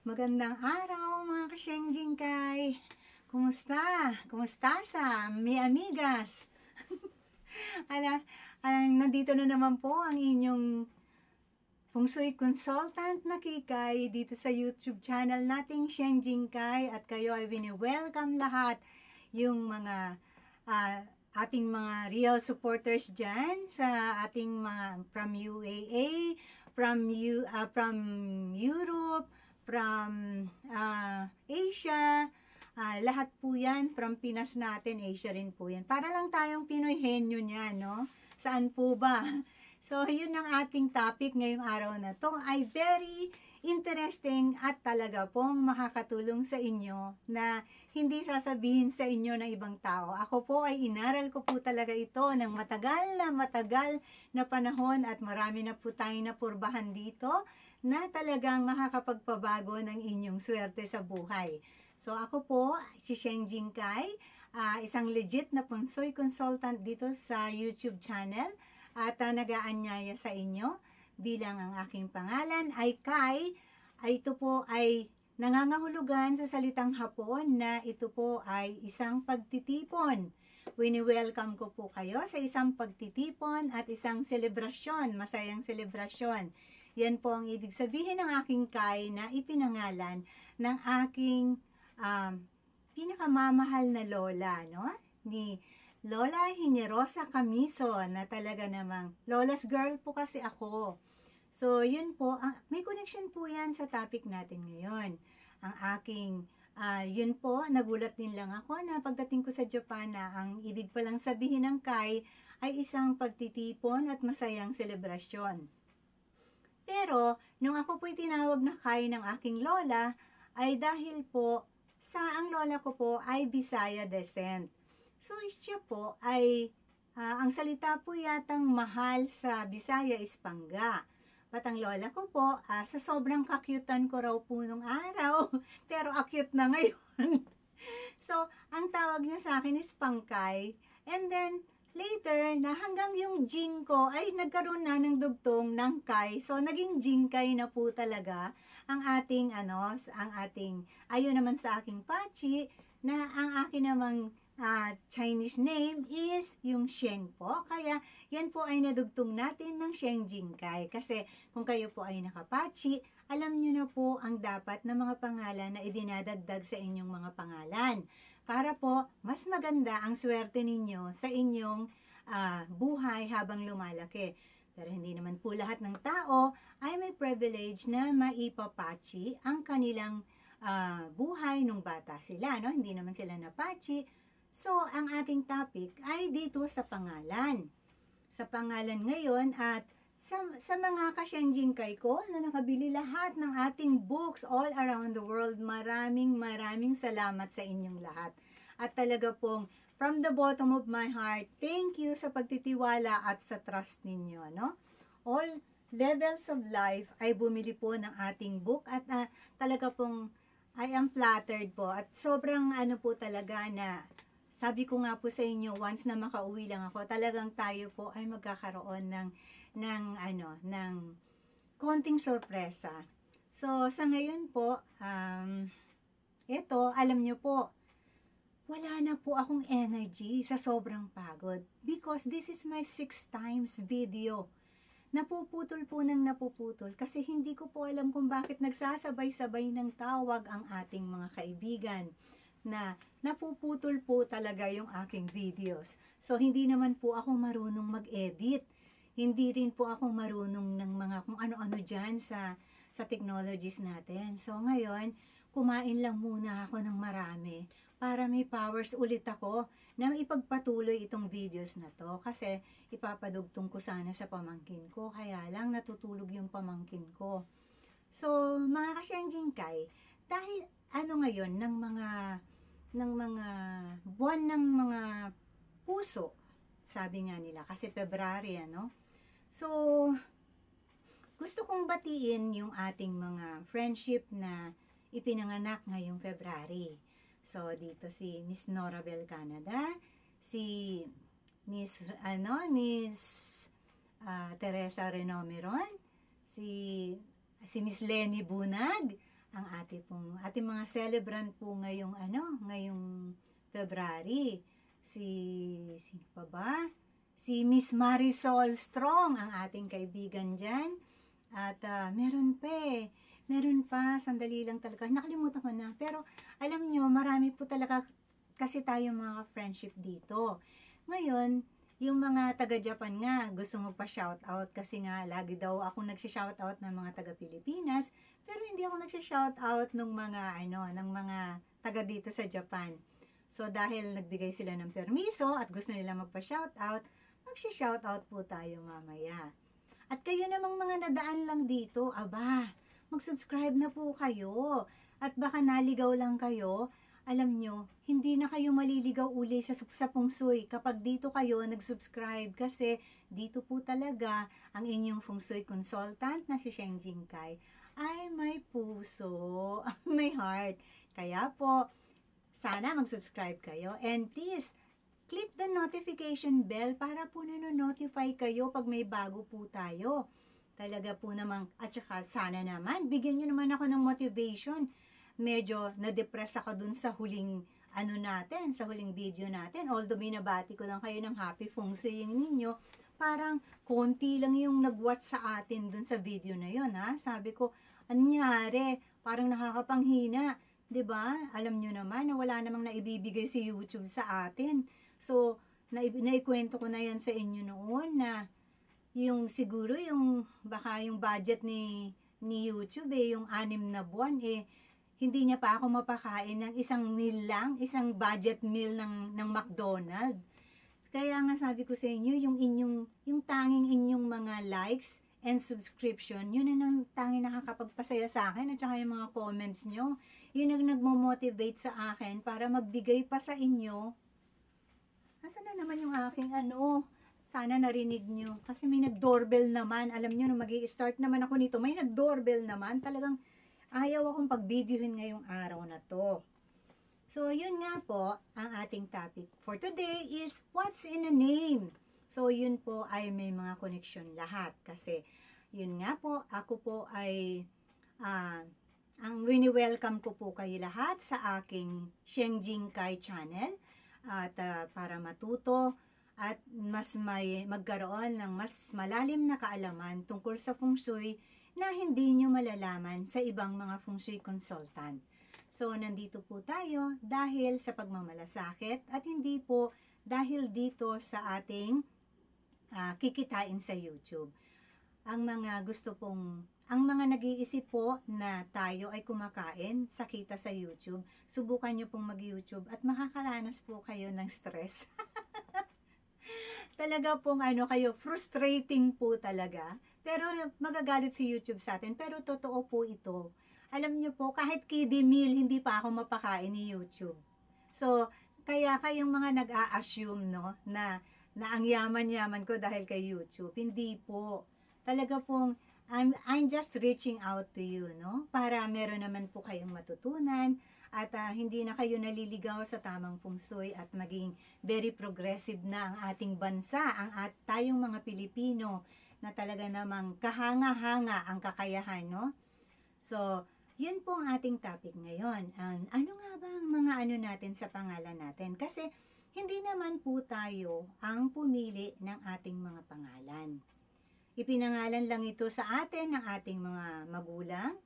Magandang araw mga ka-Shengjingkai. Kumusta? Kumusta sa mi amigas? Nandito na naman po ang inyong Feng Shui Consultant na Kikay dito sa YouTube channel nating Shengjingkai, at kayo ay wini-welcome lahat yung mga ating mga real supporters dyan sa ating mga from UAA, from Europe, from Asia, lahat po yan, from Pinas natin, Asia rin po yan. Para lang tayong Pinoy henyo niya, no? Saan po ba? So, yun ang ating topic ngayong araw na to, ay very interesting at talaga pong makakatulong sa inyo na hindi sasabihin sa inyo ng ibang tao. Ako po ay inaral ko po talaga ito ng matagal na panahon, at marami na po tayong napurbahan dito na talagang makakapagpabago ng inyong swerte sa buhay. So ako po, si Shengjingkai, isang legit na Feng Shui consultant dito sa YouTube channel, at nag-aanyaya sa inyo bilang ang aking pangalan ay Kai. Ito po ay nangangahulugan sa salitang Hapon na ito po ay isang pagtitipon. Wini-welcome ko po kayo sa isang pagtitipon at isang selebrasyon, masayang selebrasyon. Yan po ang ibig sabihin ng aking Kai na ipinangalan ng aking pinakamamahal na lola, no? Ni Lola Generosa Camiso, na talaga namang Lola's girl po kasi ako. So, yun po, may connection po yan sa topic natin ngayon. Ang aking, yun po, nagulat din lang ako na pagdating ko sa Japan na ang ibig palang sabihin ng Kai ay isang pagtitipon at masayang selebrasyon. Pero, nung ako po'y tinawag na Kai ng aking lola, ay dahil po sa ang lola ko po ay Bisaya descent. So, siya po ay, ang salita po yatang mahal sa Bisaya is pangga. At ang lola ko po, sa sobrang kakyutan ko raw po nung araw, pero akyut na ngayon. So, ang tawag niya sa akin is Pangkay. And then, later, na hanggang yung Jing ko ay nagkaroon na ng dugtong ng Kai. So, naging Jingkai na po talaga ang ating, ayon naman sa aking Pachi, na ang akin namang Chinese name is yung Sheng po. Kaya, yan po ay nadugtong natin ng Shengjingkai. Kasi, kung kayo po ay nakapachi, alam nyo na po ang dapat na mga pangalan na idinadagdag sa inyong mga pangalan. Para po, mas maganda ang swerte ninyo sa inyong buhay habang lumalaki. Pero hindi naman po lahat ng tao ay may privilege na maipapachi ang kanilang buhay nung bata sila, no? Hindi naman sila napachi. So, ang ating topic ay dito sa pangalan. Sa pangalan ngayon, at sa mga ka-Shengjingkai ko na nakabili lahat ng ating books all around the world, maraming salamat sa inyong lahat. At talaga pong, from the bottom of my heart, thank you sa pagtitiwala at sa trust ninyo, no? All levels of life ay bumili po ng ating book, at talaga pong, I am flattered po. At sobrang po talaga na, sabi ko nga po sa inyo, once na makauwi lang ako, talagang tayo po ay magkakaroon ng konting sorpresa. So, sa ngayon po, ito, alam nyo po, wala na po akong energy sa sobrang pagod. Because this is my 6 times video. Napuputol po ng napuputol. Kasi hindi ko po alam kung bakit nagsasabay-sabay ng tawag ang ating mga kaibigan, na napuputol po talaga yung aking videos. So, hindi naman po ako marunong mag-edit. Hindi rin po ako marunong ng mga kung ano-ano dyan sa technologies natin. So, ngayon, kumain lang muna ako ng marami para may powers ulit ako na ipagpatuloy itong videos na to. Kasi, ipapadugtong ko sana sa pamangkin ko. Kaya lang, natutulog yung pamangkin ko. So, mga ka-Shengjingkai, dahil ngayon ng mga buwan ng mga puso, sabi nga nila, kasi February, So, gusto kong batiin yung ating mga friendship na ipinanganak ngayong February. So, dito si Miss Norabel Canada, si Miss Teresa Renomiron, si Miss Lenny Bunag, ating mga celebrant po ngayong February. Sino pa ba? Si Miss Marisol Strong, ang ating kaibigan dyan. At meron pa, sandali lang talaga, nakalimutan ko na. Pero alam nyo, marami po talaga kasi tayong mga friendship dito. Ngayon, yung mga taga-Japan nga, gusto mo pa shoutout kasi nga lagi daw ako nagsha-shoutout ng mga taga-Pilipinas, pero hindi ako nagsha-shoutout ng mga taga dito sa Japan. So dahil nagbigay sila ng permiso at gusto nila magpa-shoutout, magsha-shoutout po tayo mamaya. At kayo namang mga nadaan lang dito, mag-subscribe na po kayo. At baka naligaw lang kayo, alam nyo, hindi na kayo maliligaw uli sa Feng Shui kapag dito kayo nag-subscribe kasi dito po talaga ang inyong Feng Shui consultant na si Sheng Jing Kai ay may puso, may heart. Kaya po, sana mag-subscribe kayo and please, click the notification bell para po nano-notify kayo pag may bago po tayo. Talaga po namang, at saka sana naman, bigyan nyo naman ako ng motivation. Medyo na-depress ako dun sa huling sa huling video natin. Although binabati ko lang kayo ng happy feng shui ninyo, parang konti lang yung nag-watch sa atin dun sa video na yun, ha? Sabi ko, anyari? Parang nakakapanghina, 'di ba? Alam nyo naman na wala namang naibibigay si YouTube sa atin. So, naikwento ko na yan sa inyo noon na siguro baka yung budget ni YouTube yung 6 na buwan hindi niya pa ako mapakain ng isang budget meal ng McDonald's. Kaya nga sabi ko sa inyo, yung tanging inyong mga likes and subscription, yun ang tanging nakakapagpasaya sa akin at saka yung mga comments nyo. Yun ang nagmo-motivate sa akin para magbigay pa sa inyo. Nasaan na naman yung aking sana narinig nyo. Kasi may nag-doorbell naman. Alam nyo, nung mag-i-start naman ako nito, may nag-doorbell naman. Talagang ayaw akong pag-videohin ngayong araw na to. So, yun nga po, ang ating topic for today is what's in a name? So, yun po ay may mga connection lahat. Kasi, yun nga po, ako po ay ang wini-welcome ko po kayo lahat sa aking Sheng Jing Kai channel. At para matuto at magkaroon ng mas malalim na kaalaman tungkol sa Feng Shui na hindi nyo malalaman sa ibang mga Feng Shui consultant. So, nandito po tayo dahil sa pagmamalasakit at hindi po dahil dito sa ating kikitain sa YouTube. Ang mga nag-iisip po na tayo ay kumakain sa kita sa YouTube, subukan nyo pong mag-YouTube at makakaranas po kayo ng stress. Talaga pong kayo, frustrating po talaga. Pero magagalit si YouTube sa atin. Pero totoo po ito. Alam nyo po, kahit kiddie meal, hindi pa ako mapakain ni YouTube. So, kaya kayong mga nag-a-assume, no, na ang yaman-yaman ko dahil kay YouTube. Hindi po. Talaga pong, I'm just reaching out to you, no, para meron naman po kayong matutunan at hindi na kayo naliligaw sa tamang Feng Shui at maging very progressive na ang ating bansa, tayong mga Pilipino na talaga namang kahanga-hanga ang kakayahan, no? So, yun po ang ating topic ngayon. Ano nga ba ang mga natin sa pangalan natin? Kasi, hindi naman po tayo ang pumili ng ating mga pangalan. Ipinangalan lang ito sa atin ng ating mga magulang.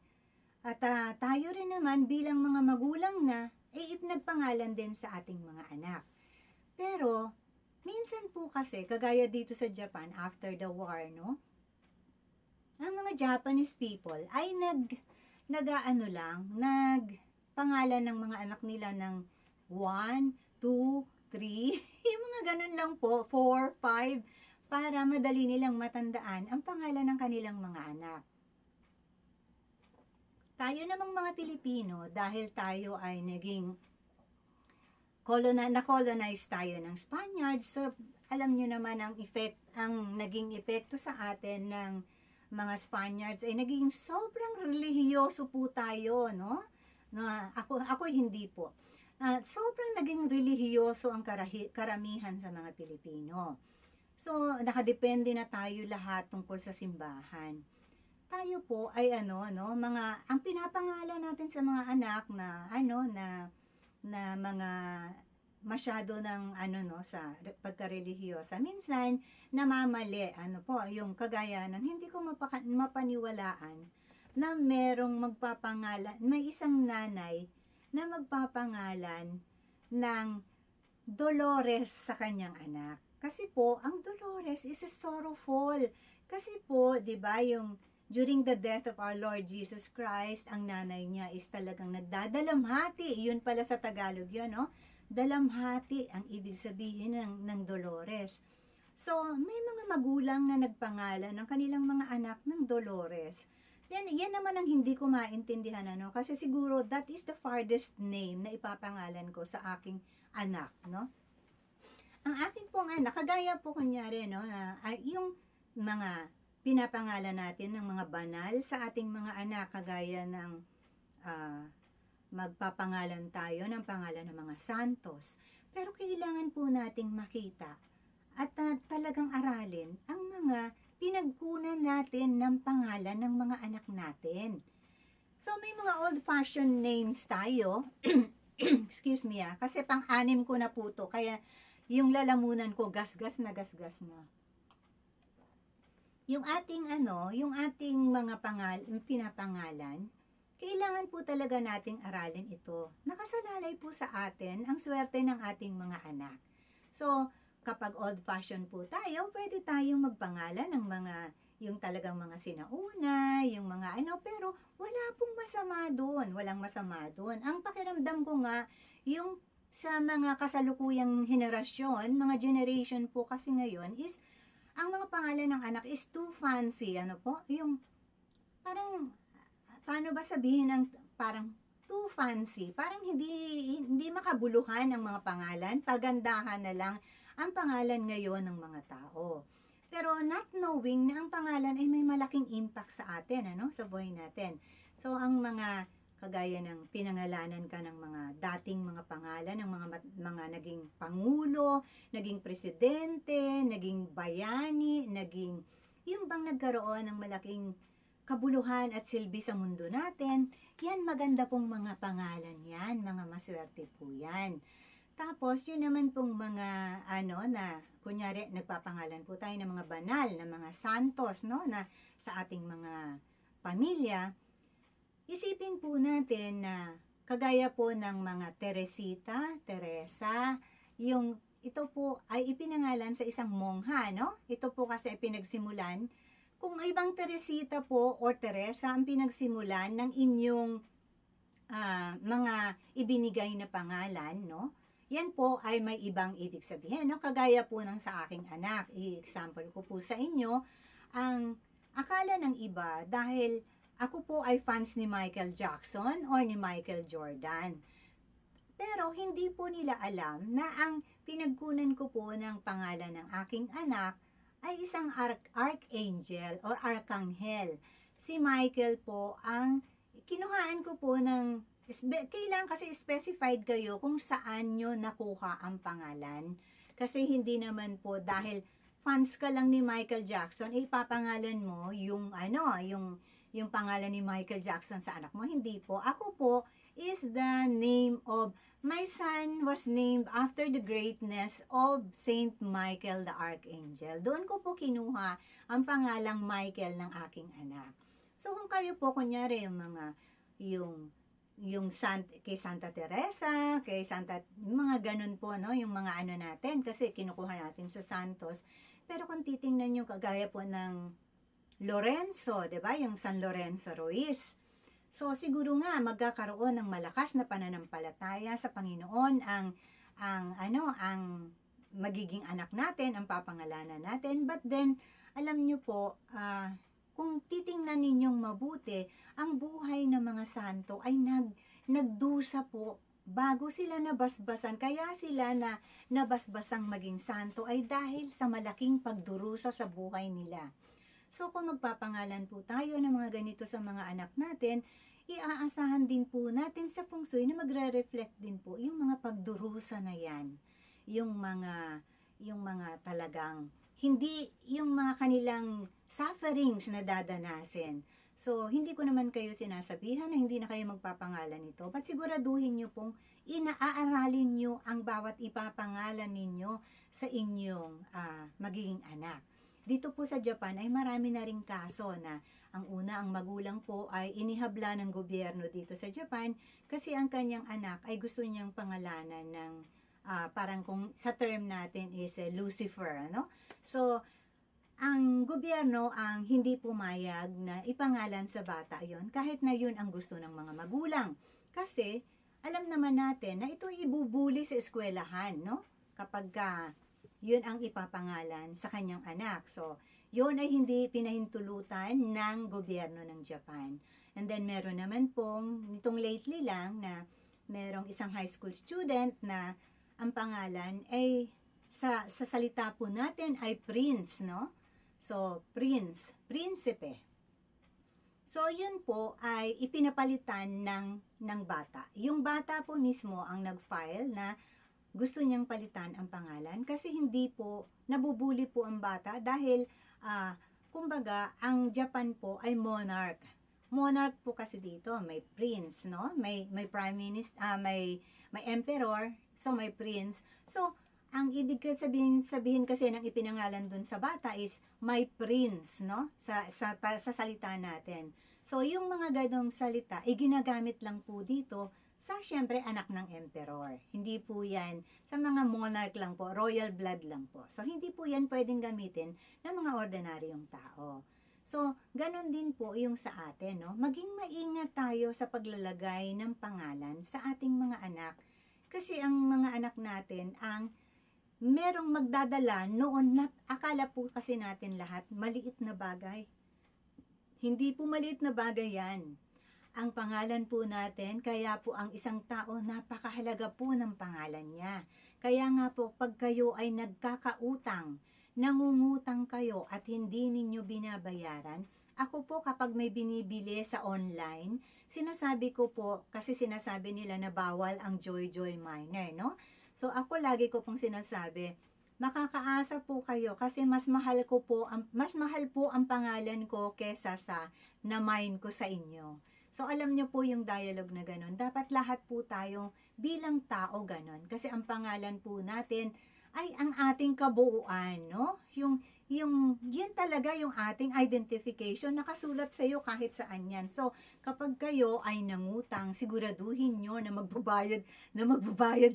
At tayo rin naman bilang mga magulang na, ipinagpangalan din sa ating mga anak. Pero, minsan po kasi, kagaya dito sa Japan, after the war, no? Ang mga Japanese people ay nagpangalan ng mga anak nila ng 1, 2, 3, yung mga ganun lang po, 4, 5, para madali nilang matandaan ang pangalan ng kanilang mga anak. Tayo namang mga Pilipino, dahil tayo ay na-colonize tayo ng Spaniards, so alam nyo naman ang naging epekto sa atin ng mga Spaniards ay naging sobrang relihiyoso po tayo, no? Ako hindi po. Sobrang naging relihiyoso ang karamihan sa mga Pilipino. So, nakadepende na tayo lahat tungkol sa simbahan. tayo po ay ang pinapangalan natin sa mga anak na mga masyado ng sa pagkarelihiyosa. Minsan namamali yung kagaya ng hindi ko mapaniwalaan na merong magpapangalan, may isang nanay na magpapangalan ng Dolores sa kanyang anak. Kasi po, ang Dolores is a sorrowful. Kasi po, 'di ba, yung during the death of our Lord Jesus Christ, ang nanay niya is talagang nagdadalamhati. Yun pala sa Tagalog yun, no? Dalamhati ang ibig sabihin ng Dolores. So, may mga magulang na nagpangalan ng kanilang mga anak ng Dolores. Yan naman ang hindi ko maintindihan, kasi siguro that is the farthest name na ipapangalan ko sa aking anak, no? Ang aking pong anak, kagaya po kunyari, yung mga pinapangalan natin ng mga banal sa ating mga anak, kagaya ng magpapangalan tayo ng pangalan ng mga santos. Pero kailangan po nating makita at talagang aralin ang mga pinagkunan natin ng pangalan ng mga anak natin. So, may mga old-fashioned names tayo. Excuse me kasi pang-anim ko na po to, kaya yung lalamunan ko gasgas na. Yung ating mga pinapangalan, kailangan po talaga nating aralin ito. Nakasalalay po sa atin ang swerte ng ating mga anak. So, kapag old-fashioned po tayo, pwede tayong magpangalan ng yung talagang mga sinauna, yung mga pero wala pong masama doon. Walang masama doon. Ang pakiramdam ko nga, yung sa mga kasalukuyang henerasyon, mga generation po kasi ngayon is, ang mga pangalan ng anak is too fancy. Yung parang, paano ba sabihin ng parang too fancy? Parang hindi makabuluhan ang mga pangalan. Pagandahan na lang ang pangalan ngayon ng mga tao. Pero not knowing na ang pangalan ay may malaking impact sa atin, sa buhay natin. So, ang mga kagaya ng pinangalanan ka ng mga dating mga pangalan ng mga naging pangulo, naging presidente, naging bayani, yung bang nagkaroon ng malaking kabuluhan at silbi sa mundo natin, yan maganda pong mga pangalan yan, mga maswerte po yan. Tapos, yun naman pong mga, na, kunyari, nagpapangalan po tayo ng mga banal, na mga santos, na sa ating mga pamilya, isipin po natin na, kagaya po ng mga Teresita, Teresa, ito po ay ipinangalan sa isang mongha, Ito po kasi ay pinagsimulan, kung ibang Teresita po or Teresa ang pinagsimulan ng inyong mga ibinigay na pangalan, yan po ay may ibang ibig sabihin, kagaya po ng sa aking anak. I-example ko po sa inyo, ang akala ng iba, dahil ako po ay fans ni Michael Jackson or ni Michael Jordan. Pero hindi po nila alam na ang pinagkunan ko po ng pangalan ng aking anak ay isang archangel or arkanghel. Si Michael po ang kinuhaan ko po ng, kailangan kasi specified kayo kung saan nyo nakuha ang pangalan. Kasi hindi naman po dahil fans ka lang ni Michael Jackson, ipapangalan mo yung pangalan ni Michael Jackson sa anak mo. Hindi po. Ako po is the name of, my son was named after the greatness of Saint Michael the Archangel. Doon ko po kinuha ang pangalang Michael ng aking anak. So, kung kayo po, kunyari, kay Santa Teresa, mga ganun po, yung mga natin, kasi kinukuha natin sa Santos. Pero kung titingnan nyo, kagaya po ng Lorenzo, 'di ba? Yung San Lorenzo Ruiz. So, siguro nga, magkakaroon ng malakas na pananampalataya sa Panginoon ang magiging anak natin, ang papangalanan natin. But then, alam nyo po, kung titingnan ninyong mabuti, ang buhay ng mga santo ay nagdusa po bago sila nabasbasan. Kaya sila na nabasbasang maging santo ay dahil sa malaking pagdurusa sa buhay nila. So, kung magpapangalan po tayo ng mga ganito sa mga anak natin, iaasahan din po natin sa feng shui na magre-reflect din po yung mga pagdurusa na yan. Yung mga talagang, hindi yung mga kanilang sufferings na dadanasin. So, hindi ko naman kayo sinasabihan na hindi na kayo magpapangalan nito. But siguraduhin nyo pong inaaralin nyo ang bawat ipapangalan ninyo sa inyong magiging anak. Dito po sa Japan ay marami na ring kaso na ang una, ang magulang po ay inihabla ng gobyerno dito sa Japan kasi ang kanyang anak ay gusto niyang pangalanan ng parang kung sa term natin is Lucifer, ano? So, ang gobyerno ang hindi pumayag na ipangalan sa bata yon kahit na yun ang gusto ng mga magulang. Kasi, alam naman natin na ito ibubuli sa eskwelahan, no? Kapag yun ang ipapangalan sa kanyang anak. So, yun ay hindi pinahintulutan ng gobyerno ng Japan. And then, meron naman pong, nitong lately lang, na merong isang high school student na ang pangalan ay, sa salita po natin, ay Prince, no? So, Prince, Prinsipe. So, yun po ay ipinapalitan ng bata. Yung bata po mismo ang nag-file na gusto niyang palitan ang pangalan kasi hindi po, nabubuli po ang bata dahil, kumbaga, ang Japan po ay monarch. Monarch po kasi dito, may prince, no? May prime minister, may emperor, so may prince. So, ang ibig sabihin kasi ng ipinangalan dun sa bata is my prince, no? Sa salita natin. So, yung mga ganong salita, ginagamit lang po dito sa syempre anak ng emperor. Hindi po yan sa mga monarch lang po, royal blood lang po. So, hindi po yan pwedeng gamitin ng mga ordinaryong tao. So, ganon din po yung sa atin, no? Maging maingat tayo sa paglalagay ng pangalan sa ating mga anak. Kasi ang mga anak natin ang merong magdadala noon na akala po kasi natin lahat maliit na bagay. Hindi po maliit na bagay yan. Ang pangalan po natin, kaya po ang isang tao napakahalaga po ng pangalan niya. Kaya nga po pag kayo ay nagkakautang, nangungutang kayo at hindi ninyo binabayaran, ako po kapag may binibili sa online, sinasabi ko po, kasi sinasabi nila na bawal ang joy minor, no? So, ako lagi ko pong sinasabi, makakaasa po kayo kasi mas mahal po ang pangalan ko kesa sa na-mine ko sa inyo. So, alam nyo po yung dialogue na ganun. Dapat lahat po tayong bilang tao ganun. Kasi ang pangalan po natin ay ang ating kabuuan, no? Yan talaga yung ating identification, nakasulat sa iyo kahit saan yan. So, kapag kayo ay nangutang, siguraduhin nyo na magbabayad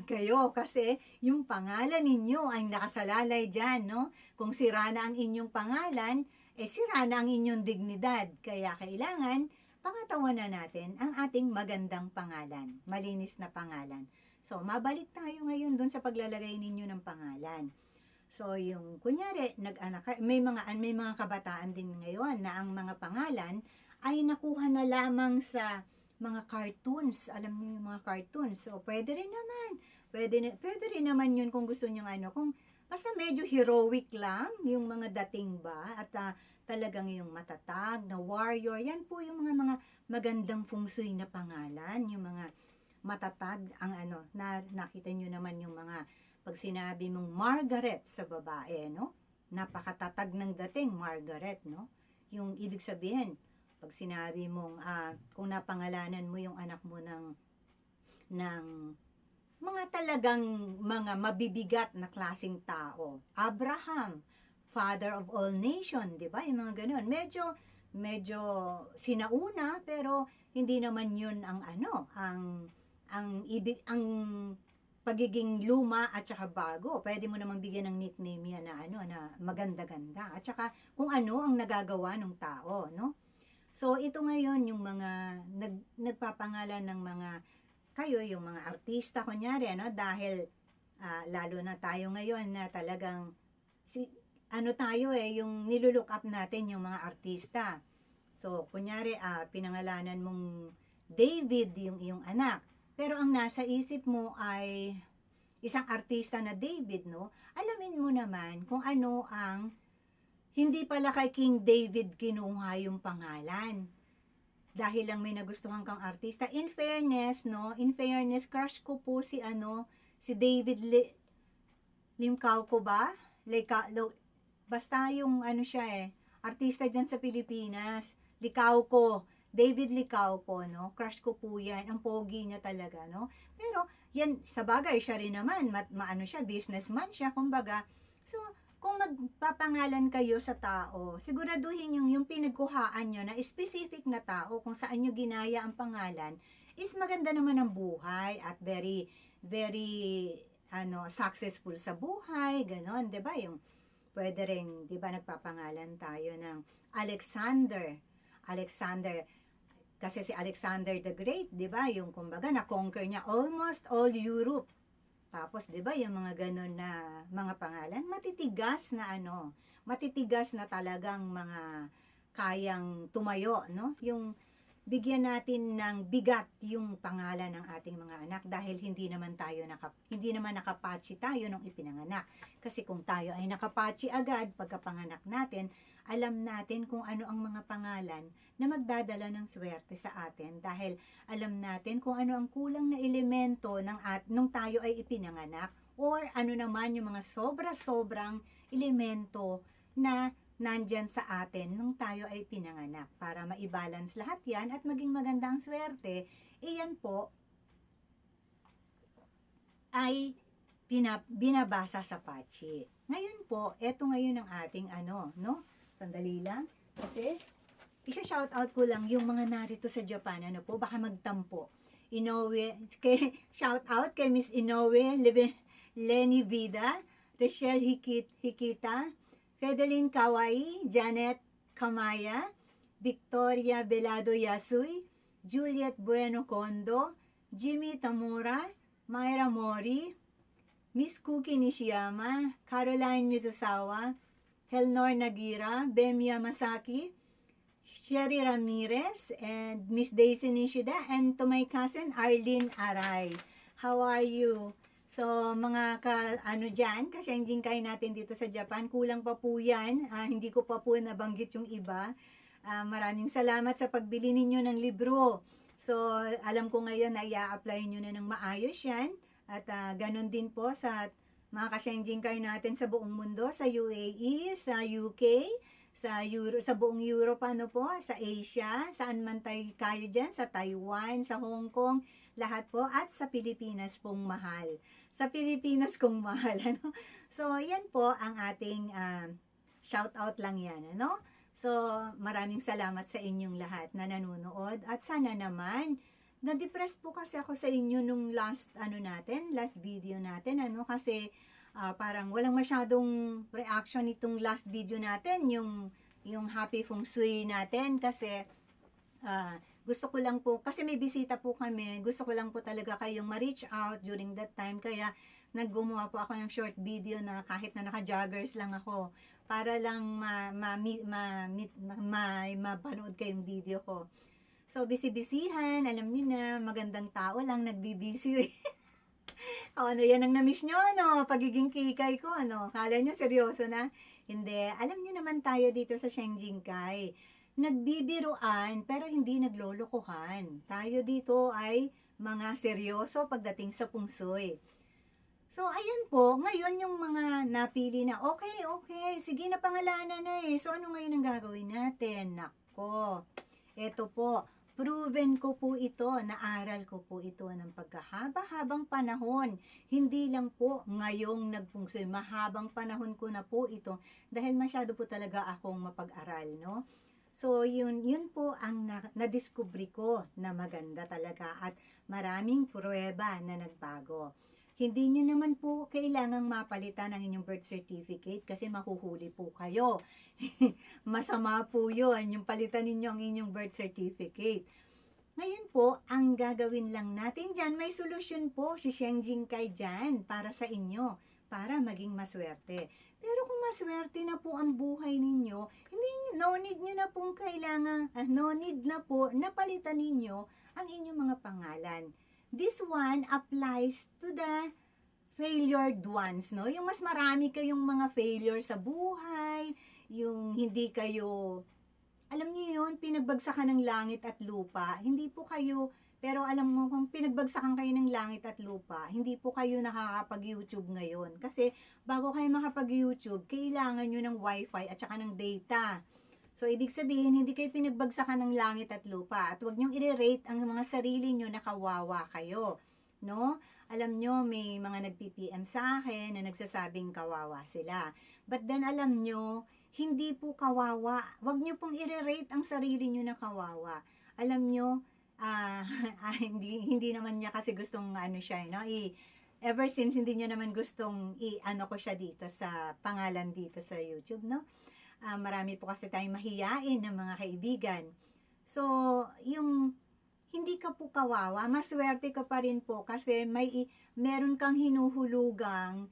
kayo kasi yung pangalan ninyo ay nakasalalay dyan, no? Kung sira na ang inyong pangalan, sira na ang inyong dignidad. Kaya kailangan, pangatawanan natin ang ating magandang pangalan, malinis na pangalan. So, mabalik tayo ngayon dun sa paglalagay ninyo ng pangalan. So, yung, kunyari, may mga kabataan din ngayon na ang mga pangalan ay nakuha na lamang sa mga cartoons. Alam niyo yung mga cartoons. So, pwede rin naman. Pwede rin naman yun kung gusto nyo kung basta medyo heroic lang, yung mga dating ba, at talagang yung matatag na warrior. Yan po yung mga magandang feng shui na pangalan, yung mga matatag, ang na nakita nyo naman yung mga pag sinabi mong Margaret sa babae, no? Napakatatag ng dating, Margaret, no? Yung ibig sabihin, pag sinabi mong, kung napangalanan mo yung anak mo ng mga talagang mga mabibigat na klaseng tao. Abraham, father of all nation, di ba? Yung mga ganun. Medyo sinauna, pero hindi naman yun ang pagiging luma at saka bago. Pwede mo namang bigyan ng nickname yan na maganda-ganda. At saka kung ano ang nagagawa ng tao, no? So, ito ngayon yung mga nagpapangalan ng mga yung mga artista, kunyari, dahil lalo na tayo ngayon na talagang yung nilulook up natin yung mga artista. So, kunyari, pinangalanan mong David yung iyong anak. Pero ang nasa isip mo ay isang artista na David, no? Alamin mo naman kung ano ang hindi pala kay King David kinuha yung pangalan. Dahil lang may nagustuhan kang artista. In fairness, no? In fairness, crush ko po si David Limcauco ba? Basta yung siya artista dyan sa Pilipinas. Licauco, David Licauco, no? Crush ko po yan. Ang pogi niya talaga, no? Pero, yan, sa bagay, siya rin naman, maano siya, businessman siya, kumbaga. So, kung magpapangalan kayo sa tao, siguraduhin yung pinagkuhaan nyo na specific na tao, kung saan nyo ginaya ang pangalan, is maganda naman ang buhay at very, very, successful sa buhay, ganon, 'di ba? Yung pwede rin, 'di ba, nagpapangalan tayo ng Alexander. Alexander, kasi si Alexander the Great, 'di ba? Yung kumbaga na-conquer niya almost all Europe. Tapos 'di ba, yung mga ganon na mga pangalan, matitigas na matitigas na talagang mga kayang tumayo, no? Yung bigyan natin ng bigat yung pangalan ng ating mga anak dahil hindi naman nakapatsi tayo nung ipinanganak. Kasi kung tayo ay nakapatsi agad pagkapanganak natin, alam natin kung ano ang mga pangalan na magdadala ng swerte sa atin dahil alam natin kung ano ang kulang na elemento nung tayo ay ipinanganak or ano naman yung mga sobra-sobrang elemento na nandyan sa atin nung tayo ay pinanganak para maibalance lahat yan at maging maganda ang swerte. Iyan po ay binabasa sa patsi. Ngayon po, eto ngayon ang ating no? Sandali lang. Kasi, isa-shoutout ko lang yung mga narito sa Japan, baka magtampo. Inoue, shoutout kay Miss Inoue, Lenny Vida, Rachel Hikita, Fedeline Kawai, Janet Kamaya, Victoria Belado Yasuy, Juliet Bueno Kondo, Jimmy Tamura, Myra Mori, Miss Cookie Nishiyama, Caroline Mizusawa, Helnor Nagira, Bemia Masaki, Sherry Ramirez, and Miss Daisy Nishida, and to my cousin Arlene Aray. How are you? So, mga dyan, kasyengingkay natin dito sa Japan, kulang pa po yan. Hindi ko pa po nabanggit yung iba. Maraming salamat sa pagbili ninyo ng libro. So, alam ko ngayon na i-apply nyo na ng maayos yan. At ganun din po sa mga kasyengingkay natin sa buong mundo, sa UAE, sa UK, sa buong Europe, sa Asia, saan man kayo dyan, sa Taiwan, sa Hong Kong, lahat po, at sa Pilipinas pong mahal. Sa Pilipinas kong mahal, So, yan po ang ating shout out lang yan, So, maraming salamat sa inyong lahat na nanonood at sana naman na-depress po kasi ako sa inyo nung last video natin, kasi parang walang masyadong reaction itong last video natin, yung happy feng shui natin, kasi gusto ko lang po, kasi may bisita po kami, gusto ko lang po talaga kayong ma-reach out during that time, kaya naggumawa po ako ng short video na kahit na naka-joggers lang ako, para lang mapanood kayong video ko. So, busy-busyhan, alam niyo na, magandang tao lang, nagbibisi. Yan ang na-miss nyo, pagiging kikay ko, kala nyo seryoso na? Hindi, alam niyo naman tayo dito sa Shengjingkai, nagbibiruan pero hindi naglolokohan. Tayo dito ay mga seryoso pagdating sa pungsoy. So, ayan po, ngayon yung mga napili na, okay, sige na pangalanan na So, ano ngayon ang gagawin natin? Nako, eto po, proven ko po ito, naaral ko po ito ng pagkahaba-habang panahon. Hindi lang po ngayong nagpungsoy, mahabang panahon ko na po ito dahil masyado po talaga akong mapag-aral, So, yun po ang nadiskubre ko na maganda talaga at maraming pruweba na nagbago. Hindi nyo naman po kailangang mapalitan ang inyong birth certificate kasi mahuhuli po kayo. Masama po yun, yung palitan ninyo ang inyong birth certificate. Ngayon po, ang gagawin lang natin dyan, may solusyon po si Shengjingkai dyan para sa inyo, para maging maswerte. Pero kung maswerte na po ang buhay ninyo, no need nyo na pong kailangan, no need na po na palitan ninyo ang inyong mga pangalan. This one applies to the failured ones, Yung mas marami kayong mga failure sa buhay, yung hindi kayo, alam niyo yun, pinagbagsakan ng langit at lupa, hindi po kayo, pero alam mo kung pinagbagsakan kayo ng langit at lupa, hindi po kayo nakakapag-YouTube ngayon. Kasi bago kayo makapag-YouTube, kailangan nyo ng wifi at saka ng data. So, ibig sabihin, hindi kayo pinagbagsakan ng langit at lupa. At huwag niyong i-rate ang mga sarili niyo na kawawa kayo. No? Alam niyo, may mga nag-PPM sa akin na nagsasabing kawawa sila. But then, alam niyo, hindi po kawawa. Huwag niyo pong i-rate ang sarili niyo na kawawa. Alam niyo, hindi naman niya kasi gustong ano siya, no? Ever since, hindi niya naman gustong i-ano ko siya dito sa pangalan dito sa YouTube, no? Marami po kasi tayong mahiyain ng mga kaibigan. So, yung hindi ka po kawawa, maswerte ka pa rin po kasi meron kang hinuhulugang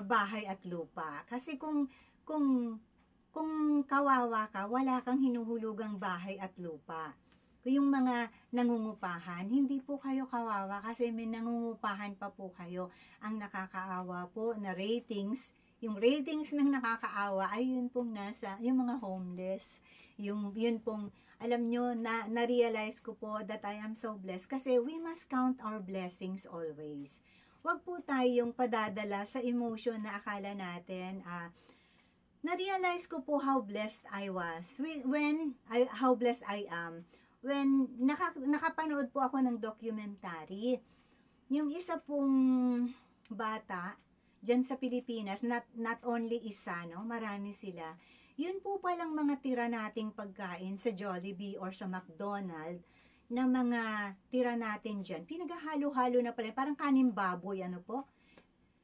bahay at lupa. Kasi kung kawawa ka, wala kang hinuhulugang bahay at lupa. Yung mga nangungupahan, hindi po kayo kawawa kasi may nangungupahan pa po kayo. Ang nakakaawa po na ratings, yung ratings ng nakakaawa ay yun pong nasa, yung mga homeless, yun pong, alam nyo, na-realize ko po that I am so blessed kasi we must count our blessings always. Huwag po tayong padadala sa emotion na akala natin, na-realize ko po how blessed I was, how blessed I am, when nakapanood po ako ng documentary, yung isa pong bata, dyan sa Pilipinas, not only isa, no? Marami sila. Yun po palang mga tira nating pagkain sa Jollibee or sa McDonald's na mga tira natin dyan. Pinaghahalo-halo na pala, parang kanin baboy, ano po?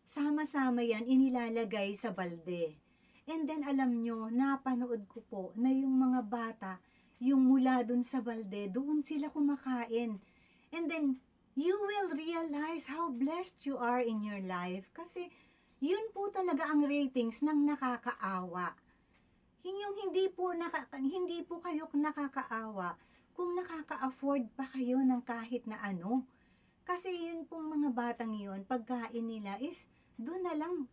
Sama-sama yan, inilalagay sa balde. And then, alam nyo, napanood ko po na yung mga bata, yung mula dun sa balde, doon sila kumakain. And then, you will realize how blessed you are in your life. Kasi, yun po talaga ang ratings ng nakakaawa. Yung hindi po kayo nakakaawa kung nakaka-afford pa kayo ng kahit na ano. Kasi yun pong mga batang yun, pagkain nila is, doon na lang.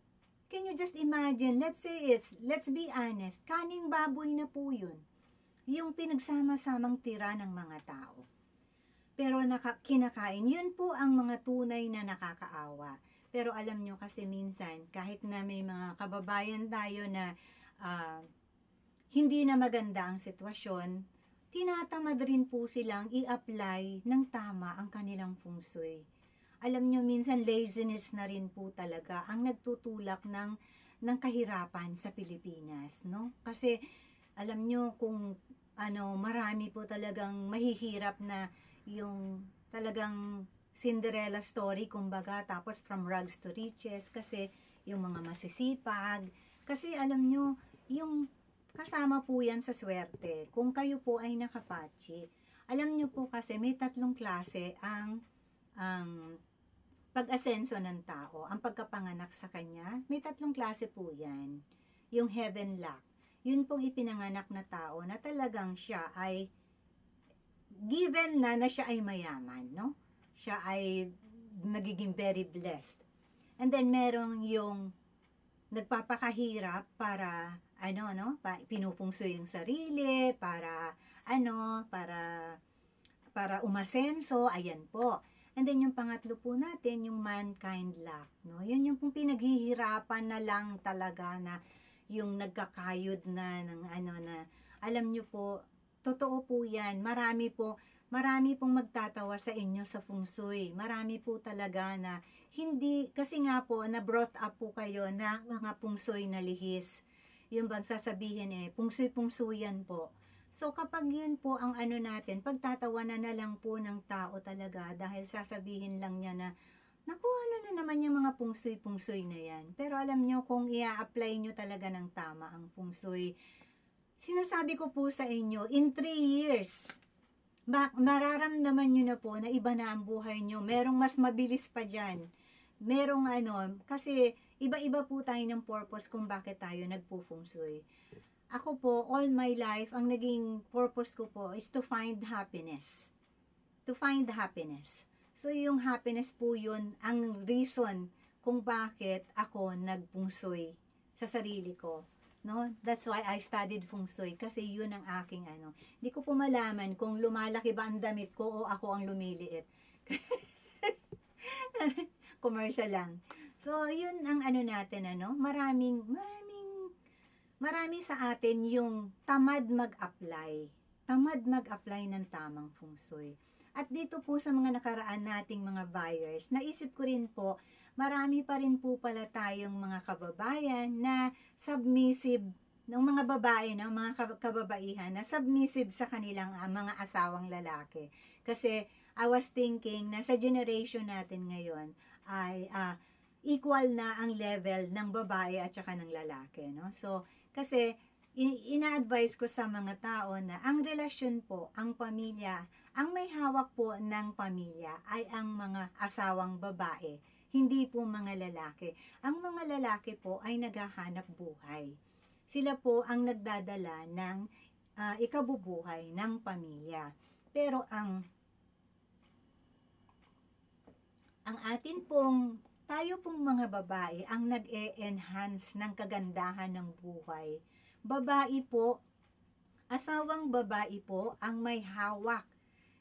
Can you just imagine, let's be honest, kaning baboy na po yun. Yung pinagsama-samang tira ng mga tao. Pero kinakain, yun po ang mga tunay na nakakaawa. Pero alam nyo kasi minsan, kahit na may mga kababayan tayo na hindi na maganda ang sitwasyon, tinatamad rin po silang i-apply ng tama ang kanilang feng shui. Alam nyo, minsan laziness na rin po talaga ang nagtutulak ng kahirapan sa Pilipinas, no? Kasi alam nyo kung marami po talagang mahihirap na yung talagang Cinderella story, kumbaga, tapos from rags to riches, kasi yung mga masisipag, kasi alam nyo, yung kasama po yan sa swerte, kung kayo po ay nakapatsi. Alam nyo po kasi may 3 klase ang pag-asenso ng tao, ang pagkapanganak sa kanya, may 3 klase po yan. Yung heaven luck, yun pong ipinanganak na tao na talagang siya ay given na siya ay mayaman, no? Siya ay magiging very blessed. And then merong yung nagpapakahirap para pinupungso yung sarili, para umasenso, ayan po. And then yung pangatlo po natin, yung mankind luck, no? Yun yung pong pinaghihirapan na lang talaga na yung nagkakayod na alam nyo po, totoo po yan. Marami pong magtatawa sa inyo sa feng shui. Marami po talaga na hindi, kasi nga po, na brought up po kayo na mga feng shui na lihis. Yung bang sasabihin feng shui yan po. So, kapag yun po ang natin, pagtatawanan na lang po ng tao talaga dahil sasabihin lang niya na, naku, na naman yung mga feng shui na yan. Pero alam nyo, kung i-apply nyo talaga ng tama ang feng shui, sinasabi ko po sa inyo, in 3 years, mararamdaman nyo na po na iba na ang buhay nyo. Merong mas mabilis pa dyan. Merong kasi iba-iba po tayo ng purpose kung bakit tayo nagpo-feng shui. Ako po, all my life, ang naging purpose ko po is to find happiness. To find happiness. So, yung happiness po yun, ang reason kung bakit ako nag-feng shui sa sarili ko. No? That's why I studied feng shui kasi yun ang aking Hindi ko po malaman kung lumalaki ba ang damit ko o ako ang lumiliit. Commercial lang. So, yun ang natin, maraming marami sa atin yung tamad mag-apply. Tamad mag-apply ng tamang feng shui. At dito po sa mga nakaraan nating mga buyers, naisip ko rin po, marami pa rin po pala tayong mga kababayan na submissive, ng mga babae, no, mga kababaihan na submissive sa kanilang mga asawang lalaki. Kasi I was thinking na sa generation natin ngayon ay equal na ang level ng babae at saka ng lalaki, no? So, kasi ina-advise ko sa mga tao na ang relasyon po, ang pamilya, ang may hawak po ng pamilya ay ang mga asawang babae, hindi po mga lalaki. Ang mga lalaki po ay naghahanap buhay. Sila po ang nagdadala ng ikabubuhay ng pamilya. Pero ang atin pong, tayo pong mga babae ang nag-e-enhance ng kagandahan ng buhay. Babae po, asawang babae po ang may hawak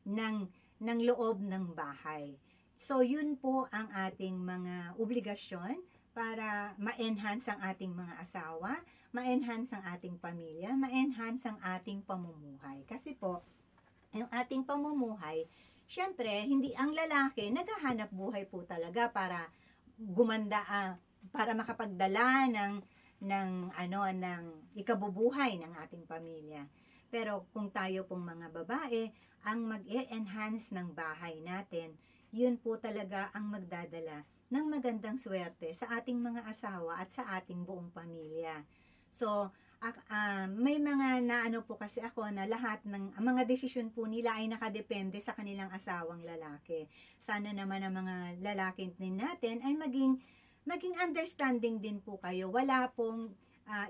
ng loob ng bahay. So, yun po ang ating mga obligasyon para ma-enhance ang ating mga asawa, ma-enhance ang ating pamilya, ma-enhance ang ating pamumuhay. Kasi po, yung ating pamumuhay, syempre, hindi ang lalaki, naghahanap buhay po talaga para gumanda, para makapagdala ng ikabubuhay ng ating pamilya. Pero kung tayo pong mga babae, ang mag-e-enhance ng bahay natin, yun po talaga ang magdadala ng magandang swerte sa ating mga asawa at sa ating buong pamilya. So, may mga naano po kasi ako na lahat ng mga desisyon po nila ay nakadepende sa kanilang asawang lalaki. Sana naman ang mga lalaki din natin ay maging understanding din po kayo. Wala pong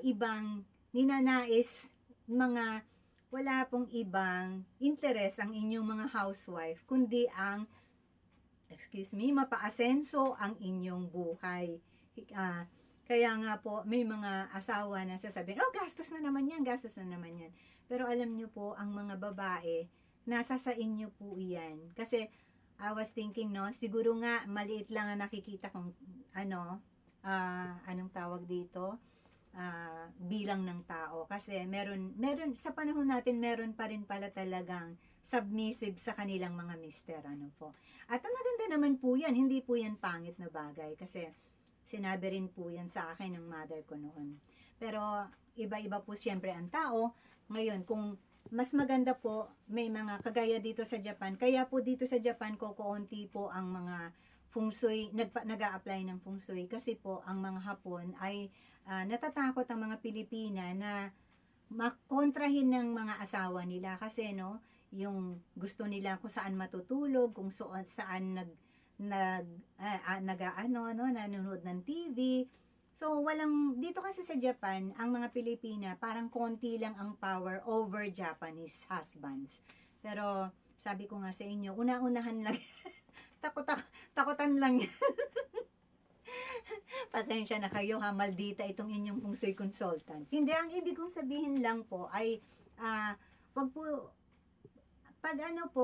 ibang ninanais, wala pong ibang interest ang inyong mga housewife, kundi ang, mapaasenso ang inyong buhay. Kaya nga po, may mga asawa na sasabihin, oh, gastos na naman yan. Pero alam nyo po, ang mga babae, nasa sa inyo po yan. Kasi, I was thinking, no, siguro nga, maliit lang ang nakikita kong, anong tawag dito, bilang ng tao. Kasi, meron, sa panahon natin, meron pa rin pala talagang submissive sa kanilang mga mister, po. At ang maganda naman po yan, hindi po yan pangit na bagay. Kasi, sinabi rin po yan sa akin ng mother ko noon. Pero, iba-iba po siyempre ang tao. Ngayon, kung mas maganda po, may mga kagaya dito sa Japan. Kaya po dito sa Japan, kukunti po ang mga feng shui, nag-a-apply ng feng shui. Kasi po, ang mga Hapon ay natatakot ang mga Pilipina na makontrahin ng mga asawa nila. Kasi, no, yung gusto nila kung saan matutulog, kung saan nanonood ng TV. So, dito kasi sa Japan, ang mga Pilipina, parang konti lang ang power over Japanese husbands. Pero, sabi ko nga sa inyo, una-unahan lang, takutan lang yan. Pasensya na kayo ha, maldita itong inyong feng shui consultant. Hindi, ang ibig kong sabihin lang po ay, wag po,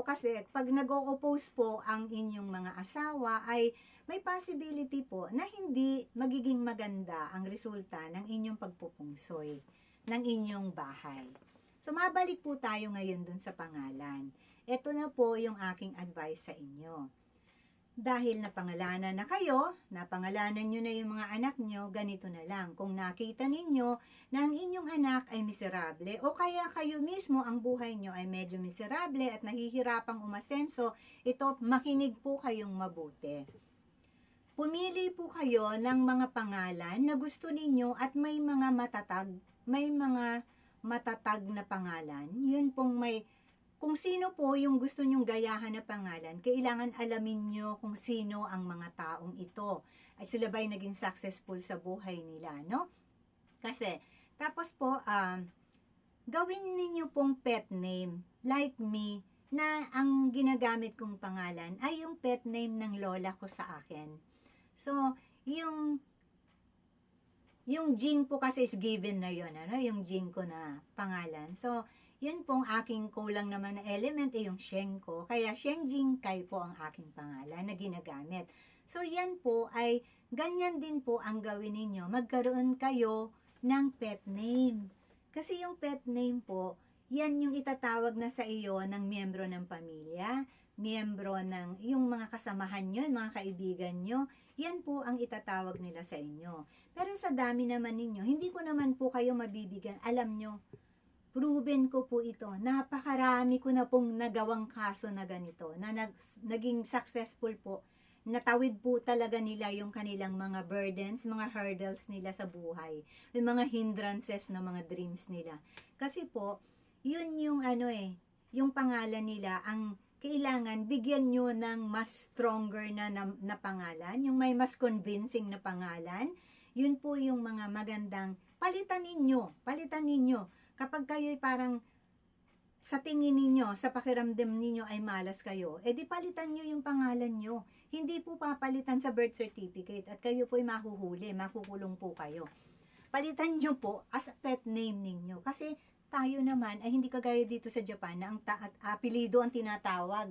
kasi pag nag-o-oppose po ang inyong mga asawa ay may possibility po na hindi magiging maganda ang resulta ng inyong pagpupungsoy ng inyong bahay. So, mabalik po tayo ngayon dun sa pangalan. Ito na po yung aking advice sa inyo. Dahil napangalanan na kayo, napangalanan nyo na yung mga anak nyo, ganito na lang. Kung nakita ninyo na ang inyong anak ay miserable o kaya kayo mismo ang buhay nyo ay medyo miserable at nahihirapang umasenso, ito, makinig po kayong mabuti. Pumili po kayo ng mga pangalan na gusto ninyo at may mga matatag na pangalan. Yun pong kung sino po yung gusto nyong gayahan na pangalan, kailangan alamin nyo kung sino ang mga taong ito. Ay sila ba'y naging successful sa buhay nila, no? Kasi, tapos po, gawin ninyo pong pet name, like me, na ang ginagamit kong pangalan ay yung pet name ng lola ko sa akin. So, yung Jing po kasi is given na yun, yung Jing ko na pangalan. So, yun pong aking kulang naman na element ay yung Sheng ko. Kaya Sheng Jing Kai po ang aking pangalan na ginagamit. So yan po ay ganyan din po ang gawin ninyo. Magkaroon kayo ng pet name. Kasi yung pet name po, yan yung itatawag na sa iyo ng miyembro ng pamilya, miyembro ng yung mga kasamahan nyo, mga kaibigan nyo, yan po ang itatawag nila sa inyo. Pero sa dami naman ninyo, hindi ko naman po kayo mabibigyan. Alam nyo, proven ko po ito. Napakarami ko na pong nagawang kaso na ganito, na naging successful po. Natawid po talaga nila yung kanilang mga burdens, mga hurdles nila sa buhay, yung mga hindrances na mga dreams nila. Kasi po, yun yung yung pangalan nila, ang kailangan bigyan nyo ng mas stronger na pangalan, yung may mas convincing na pangalan. Yun po yung mga magandang palitan ninyo. Kapag kayo parang sa tingin ninyo, sa pakiramdam ninyo ay malas kayo, edi palitan nyo yung pangalan nyo. Hindi po papalitan sa birth certificate at kayo po ay mahuhuli, makukulong po kayo. Palitan nyo po as a pet name ninyo. Kasi tayo naman ay hindi kagaya dito sa Japan na ang apelido ang tinatawag.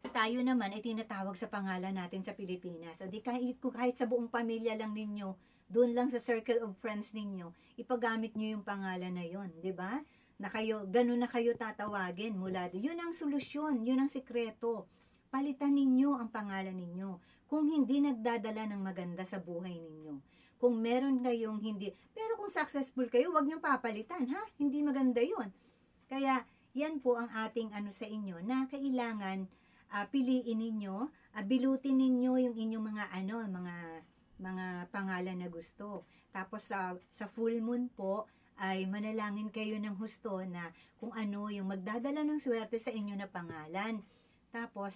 Tayo naman ay tinatawag sa pangalan natin sa Pilipinas. O di kahit sa buong pamilya lang ninyo, doon lang sa circle of friends ninyo, ipagamit nyo yung pangalan na yon, di ba? Na kayo, ganun na kayo tatawagin mula doon. Yun ang solusyon, yun ang sikreto. Palitan ninyo ang pangalan ninyo. Kung hindi nagdadala ng maganda sa buhay ninyo. Kung meron kayong hindi, pero kung successful kayo, wag nyo papalitan, ha? Hindi maganda yun. Kaya, yan po ang ating sa inyo, na kailangan piliin ninyo, bilutin ninyo yung inyong mga pangalan na gusto. Tapos sa full moon po, ay manalangin kayo ng husto na kung ano yung magdadala ng swerte sa inyo na pangalan. Tapos,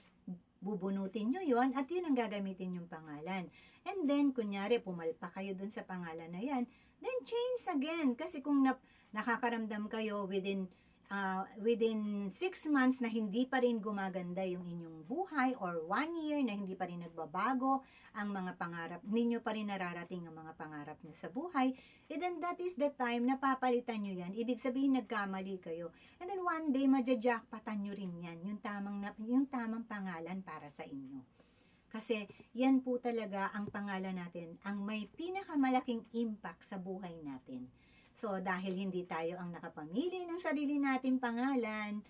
bubunutin nyo yon at yun ang gagamitin yung pangalan. And then, kunyari, pumalpa kayo dun sa pangalan na yan, then change again. Kasi kung nakakaramdam kayo within 6 months na hindi pa rin gumaganda yung inyong buhay or 1 year na hindi pa rin nagbabago ang mga pangarap, ninyo pa rin nararating ang mga pangarap nyo sa buhay, then that is the time na papalitan nyo yan. Ibig sabihin nagkamali kayo. And then one day, madja-jackpotan nyo rin yan, yung tamang pangalan para sa inyo. Kasi yan po talaga ang pangalan natin, ang may pinakamalaking impact sa buhay natin. So, dahil hindi tayo ang nakapamili ng sarili nating pangalan,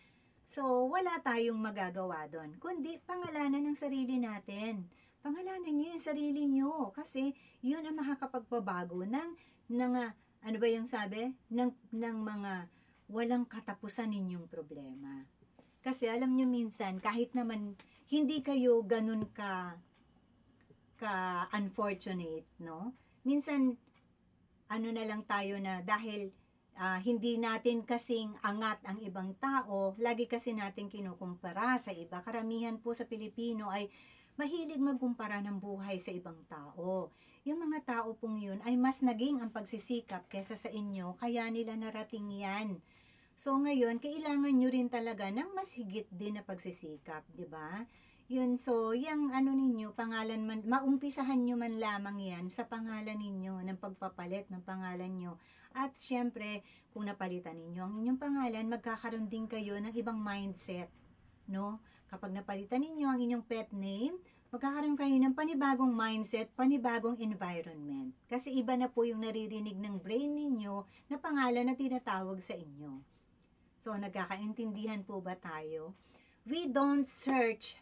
so, wala tayong magagawa doon. Kundi, pangalanan ng sarili natin. Pangalanan nyo yung sarili nyo. Kasi, yun ang makakapagpabago ng ano ba yung sabi? Ng mga walang katapusan ninyong problema. Kasi, alam nyo minsan, kahit naman hindi kayo ganun ka-unfortunate, no? Minsan, na lang tayo na dahil hindi natin kasing angat ang ibang tao, lagi kasi natin kinukumpara sa iba. Karamihan po sa Pilipino ay mahilig magkumpara ng buhay sa ibang tao. Yung mga tao pong yun ay mas naging ang pagsisikap kesa sa inyo, kaya nila narating yan. So ngayon, kailangan nyo rin talaga ng mas higit din na pagsisikap, di ba? Yun, so, yung ninyo, pangalan man, maumpisahan nyo man lamang yan sa pangalan ninyo, ng pagpapalit ng pangalan nyo. At, syempre, kung napalitan ninyo ang inyong pangalan, magkakaroon din kayo ng ibang mindset, no? Kapag napalitan ninyo ang inyong pet name, magkakaroon kayo ng panibagong mindset, panibagong environment. Kasi iba na po yung naririnig ng brain ninyo na pangalan na tinatawag sa inyo. So, nagkakaintindihan po ba tayo? We don't search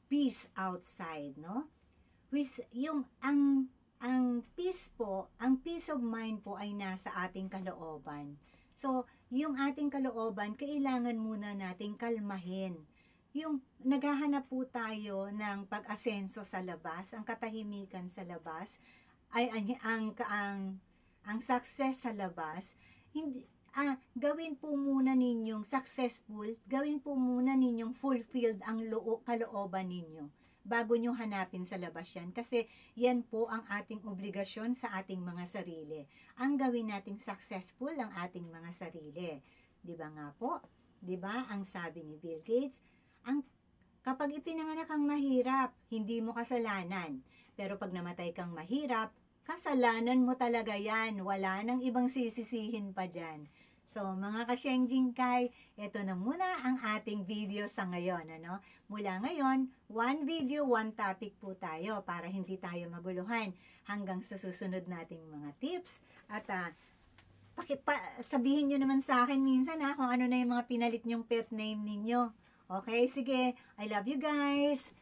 peace outside, no? Ang peace po, ang peace of mind po ay nasa ating kalooban. So, yung ating kalooban, kailangan muna nating kalmahin. Yung naghahanap po tayo ng pag-asenso sa labas, ang katahimikan sa labas, ay ang success sa labas, hindi gawin po muna ninyong successful, gawin po muna ninyong fulfilled ang kalooban ninyo bago nyo hanapin sa labas yan. Kasi yan po ang ating obligasyon sa ating mga sarili. Ang gawin nating successful ang ating mga sarili. Di ba nga po? Di ba? Ang sabi ni Bill Gates, kapag ipinanganak kang mahirap, hindi mo kasalanan. Pero pag namatay kang mahirap, kasalanan mo talaga yan. Wala nang ibang sisisihin pa dyan. So, mga ka-Shenjingkai, ito na muna ang ating video sa ngayon. Ano? Mula ngayon, one video, one topic po tayo para hindi tayo maguluhan hanggang sa susunod nating mga tips. At sabihin nyo naman sa akin minsan kung ano na yung mga pinalit nyong pet name ninyo. Okay, sige. I love you guys.